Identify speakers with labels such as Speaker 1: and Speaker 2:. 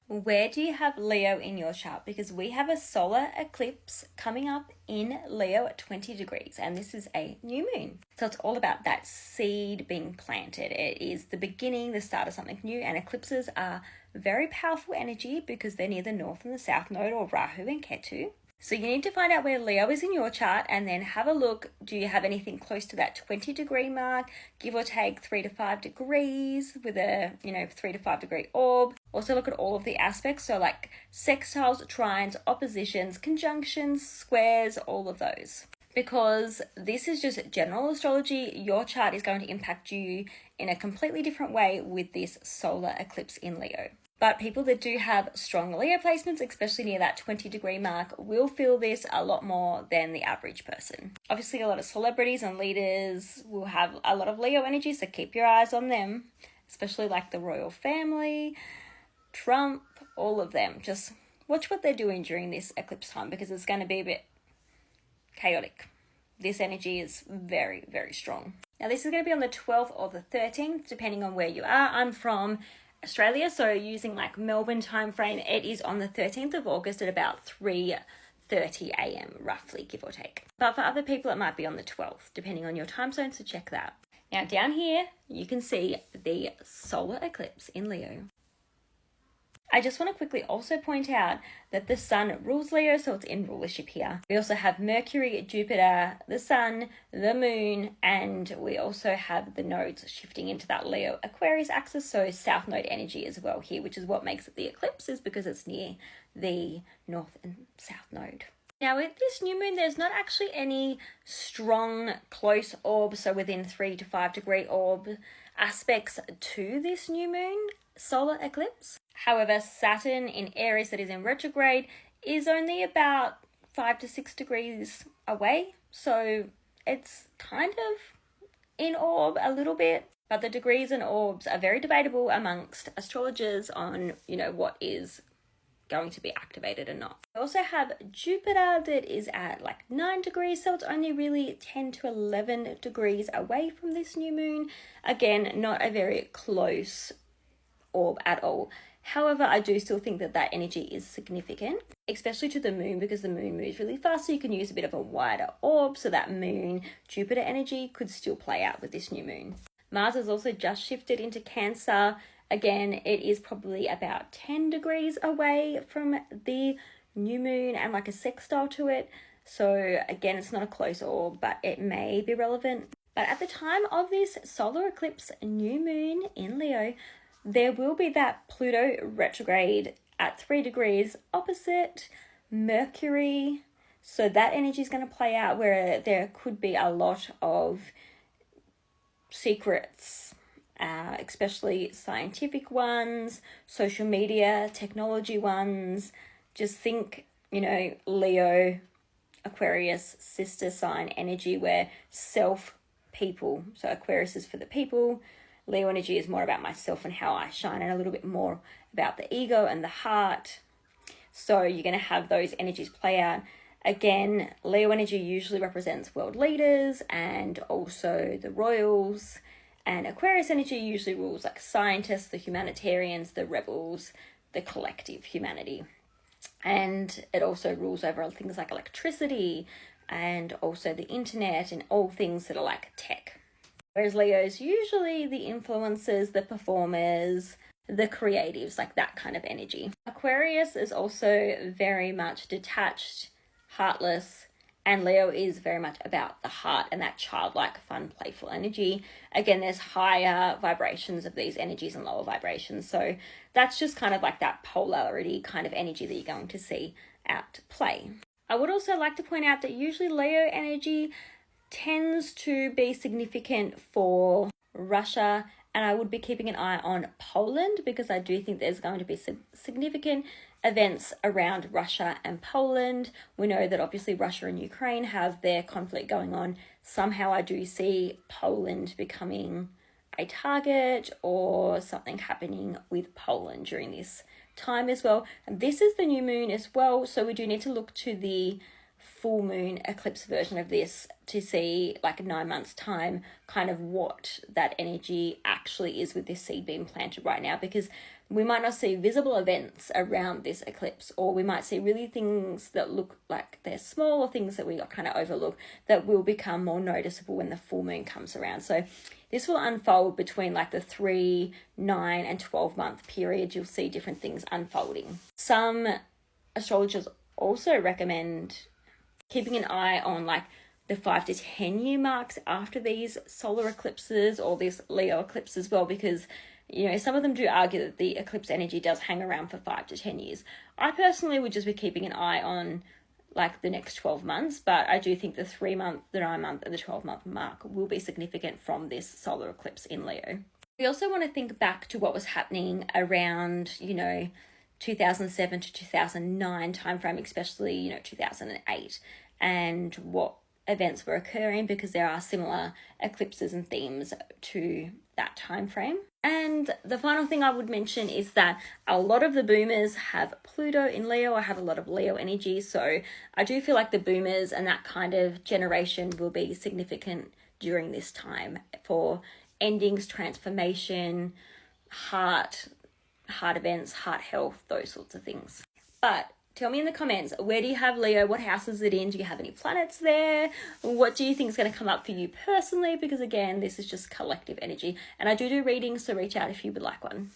Speaker 1: Where do you have Leo in your chart? Because we have a solar eclipse coming up in Leo at 20 degrees, and this is a new moon. So it's all about that seed being planted. It is the beginning, the start of something new, and eclipses are very powerful energy because they're near the north and the south node, or Rahu and Ketu. So you need to find out where Leo is in your chart and then have a look. Do you have anything close to that 20-degree mark, give or take 3 to 5 degrees with a, 3 to 5 degree orb? Also look at all of the aspects, so like sextiles, trines, oppositions, conjunctions, squares, all of those. Because this is just general astrology, your chart is going to impact you in a completely different way with this solar eclipse in Leo. But people that do have strong Leo placements, especially near that 20-degree mark, will feel this a lot more than the average person. Obviously, a lot of celebrities and leaders will have a lot of Leo energy, so keep your eyes on them, especially like the royal family, Trump, all of them. Just watch what they're doing during this eclipse time because it's going to be a bit chaotic. This energy is very, very strong. Now, this is going to be on the 12th or the 13th, depending on where you are. I'm from Australia, so using like Melbourne time frame, it is on the 13th of August at about 3:30 a.m. roughly, give or take. But for other people, it might be on the 12th, depending on your time zone, so check that. Now down here, you can see the solar eclipse in Leo. I just want to quickly also point out that the sun rules Leo, so it's in rulership here. We also have Mercury, Jupiter, the sun, the moon, and we also have the nodes shifting into that Leo Aquarius axis, so south node energy as well here, which is what makes it the eclipse, is because it's near the north and south node. Now with this new moon, there's not actually any strong close orb, so within 3 to 5 degree orb aspects to this new moon solar eclipse. However, Saturn in Aries that is in retrograde is only about 5 to 6 degrees away. So it's kind of in orb a little bit, but the degrees and orbs are very debatable amongst astrologers on, what is going to be activated and not. We also have Jupiter that is at like 9 degrees, so it's only really 10 to 11 degrees away from this new moon. Again, not a very close orb at all. However, I do still think that energy is significant, especially to the moon, because the moon moves really fast, so you can use a bit of a wider orb, so that moon Jupiter energy could still play out with this new moon. Mars has also just shifted into Cancer. Again, it is probably about 10 degrees away from the new moon and like a sextile to it. So again, it's not a close orb, but it may be relevant. But at the time of this solar eclipse new moon in Leo, there will be that Pluto retrograde at 3 degrees opposite Mercury. So that energy is going to play out where there could be a lot of secrets, especially scientific ones, social media, technology ones. Just think, Leo, Aquarius, sister sign energy where people. So Aquarius is for the people. Leo energy is more about myself and how I shine, and a little bit more about the ego and the heart. So you're going to have those energies play out. Again, Leo energy usually represents world leaders and also the royals. And Aquarius energy usually rules like scientists, the humanitarians, the rebels, the collective humanity. And it also rules over things like electricity and also the internet and all things that are like tech. Whereas Leo is usually the influencers, the performers, the creatives, like that kind of energy. Aquarius is also very much detached, heartless, and Leo is very much about the heart and that childlike, fun, playful energy. Again, there's higher vibrations of these energies and lower vibrations. So that's just kind of like that polarity kind of energy that you're going to see at play. I would also like to point out that usually Leo energy tends to be significant for Russia, and I would be keeping an eye on Poland because I do think there's going to be some significant events around Russia and Poland. We know that obviously Russia and Ukraine have their conflict going on. Somehow I do see Poland becoming a target or something happening with Poland during this time as well. And this is the new moon as well, so we do need to look to the full moon eclipse version of this to see like 9 months time kind of what that energy actually is with this seed being planted right now, because we might not see visible events around this eclipse, or we might see really things that look like they're small, or things that we kind of overlook that will become more noticeable when the full moon comes around. So this will unfold between like the 3, 9 and 12 month period. You'll see different things unfolding. Some astrologers also recommend keeping an eye on like the 5 to 10 year marks after these solar eclipses or this Leo eclipse as well, because some of them do argue that the eclipse energy does hang around for 5 to 10 years. I personally would just be keeping an eye on like the next 12 months, but I do think the 3 month, the 9 month and the 12 month mark will be significant from this solar eclipse in Leo. We also want to think back to what was happening around, 2007 to 2009 timeframe, especially, 2008, and what events were occurring, because there are similar eclipses and themes to that time frame. And the final thing I would mention is that a lot of the boomers have Pluto in Leo, or have a lot of Leo energy. So I do feel like the boomers and that kind of generation will be significant during this time for endings, transformation, heart events, heart health, those sorts of things. But tell me in the comments, where do you have Leo? What house is it in? Do you have any planets there? What do you think is going to come up for you personally? Because again, this is just collective energy. And I do readings, so reach out if you would like one.